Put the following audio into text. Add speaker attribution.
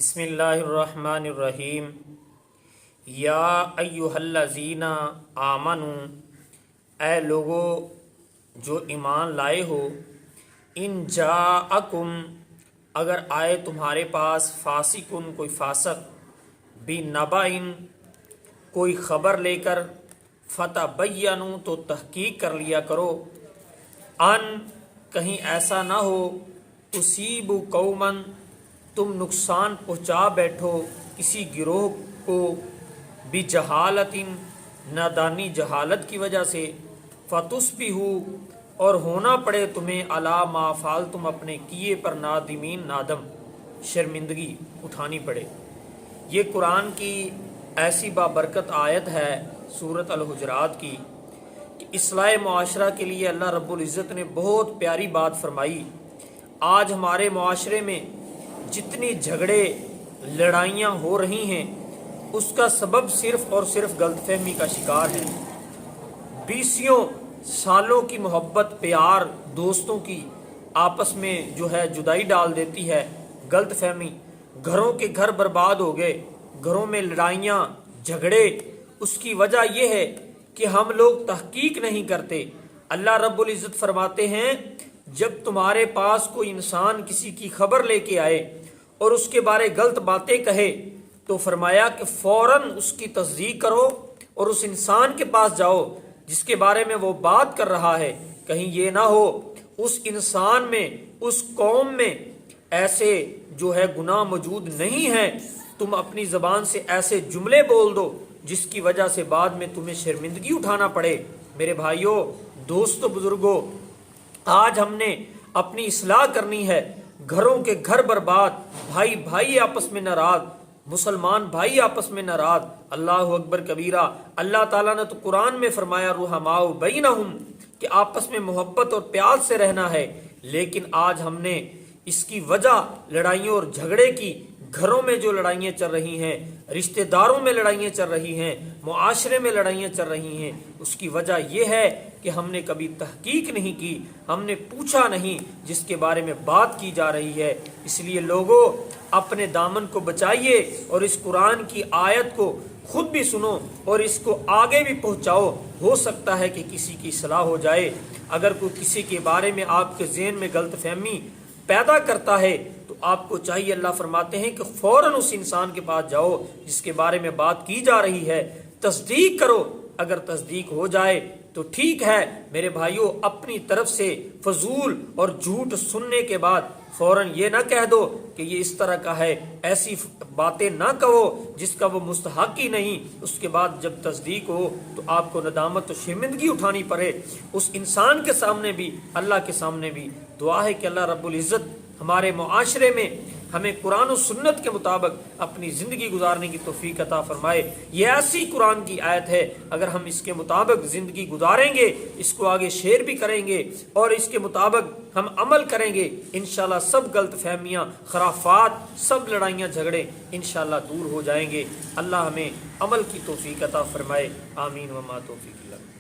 Speaker 1: بسم اللہ الرحمن الرحیم یا ایہا الذین آمنوا، اے لوگو جو ایمان لائے ہو، ان جاءکم، اگر آئے تمہارے پاس فاسقن، کوئی فاسق، بنبأ، کوئی خبر لے کر، فتبینوا، تو تحقیق کر لیا کرو، ان کہیں ایسا نہ ہو، تصیبوا قوما، تم نقصان پہنچا بیٹھو کسی گروہ کو، بجہالت، نادانی جہالت کی وجہ سے، فتصبحوا، اور ہونا پڑے تمہیں، علی ما فعلتم، اپنے کیے پر، نادمین، نادم، شرمندگی اٹھانی پڑے۔ یہ قرآن کی ایسی بابرکت آیت ہے سورۃ الحجرات کی کہ اصلاح معاشرہ کے لیے اللہ رب العزت نے بہت پیاری بات فرمائی۔ آج ہمارے معاشرے میں جتنی جھگڑے لڑائیاں ہو رہی ہیں، اس کا سبب صرف اور صرف غلط فہمی کا شکار ہے۔ بیسیوں سالوں کی محبت، پیار، دوستوں کی آپس میں جو ہے جدائی ڈال دیتی ہے غلط فہمی۔ گھروں کے گھر برباد ہو گئے، گھروں میں لڑائیاں، جھگڑے۔ اس کی وجہ یہ ہے کہ ہم لوگ تحقیق نہیں کرتے۔ اللہ رب العزت فرماتے ہیں، جب تمہارے پاس کوئی انسان کسی کی خبر لے کے آئے اور اس کے بارے غلط باتیں کہے، تو فرمایا کہ فوراً اس کی تصدیق کرو اور اس انسان کے پاس جاؤ جس کے بارے میں وہ بات کر رہا ہے۔ کہیں یہ نہ ہو اس انسان میں، اس قوم میں ایسے جو ہے گناہ موجود نہیں ہیں، تم اپنی زبان سے ایسے جملے بول دو جس کی وجہ سے بعد میں تمہیں شرمندگی اٹھانا پڑے۔ میرے بھائیوں، دوستو، بزرگوں، آج ہم نے اپنی اصلاح کرنی ہے۔ گھروں کے گھر برباد، بھائی بھائی آپس میں ناراض، مسلمان بھائی آپس میں ناراض۔ اللہ اکبر کبیرہ۔ اللہ تعالیٰ نے تو قرآن میں فرمایا رحماء بینہم، کہ آپس میں محبت اور پیار سے رہنا ہے، لیکن آج ہم نے اس کی وجہ لڑائیوں اور جھگڑے کی، گھروں میں جو لڑائیاں چل رہی ہیں، رشتہ داروں میں لڑائیاں چل رہی ہیں، معاشرے میں لڑائیاں چل رہی ہیں، اس کی وجہ یہ ہے کہ ہم نے کبھی تحقیق نہیں کی، ہم نے پوچھا نہیں جس کے بارے میں بات کی جا رہی ہے۔ اس لیے لوگوں، اپنے دامن کو بچائیے اور اس قرآن کی آیت کو خود بھی سنو اور اس کو آگے بھی پہنچاؤ۔ ہو سکتا ہے کہ کسی کی اصلاح ہو جائے۔ اگر کوئی کسی کے بارے میں آپ کے ذہن میں غلط فہمی پیدا کرتا ہے تو آپ کو چاہیے، اللہ فرماتے ہیں کہ فوراً اس انسان کے پاس جاؤ جس کے بارے میں بات کی جا رہی ہے، تصدیق کرو۔ اگر تصدیق ہو جائے تو ٹھیک ہے۔ میرے بھائیوں، اپنی طرف سے فضول اور جھوٹ سننے کے بعد فوراً یہ نہ کہہ دو کہ یہ اس طرح کا ہے، ایسی باتیں نہ کہو جس کا وہ مستحق ہی نہیں۔ اس کے بعد جب تصدیق ہو تو آپ کو ندامت و شرمندگی اٹھانی پڑے، اس انسان کے سامنے بھی، اللہ کے سامنے بھی۔ دعا ہے کہ اللہ رب العزت ہمارے معاشرے میں ہمیں قرآن و سنت کے مطابق اپنی زندگی گزارنے کی توفیق عطا فرمائے۔ یہ ایسی قرآن کی آیت ہے، اگر ہم اس کے مطابق زندگی گزاریں گے، اس کو آگے شیئر بھی کریں گے اور اس کے مطابق ہم عمل کریں گے، انشاءاللہ سب غلط فہمیاں، خرافات، سب لڑائیاں جھگڑے انشاءاللہ دور ہو جائیں گے۔ اللہ ہمیں عمل کی توفیق عطا فرمائے۔ آمین وما توفیق اللہ۔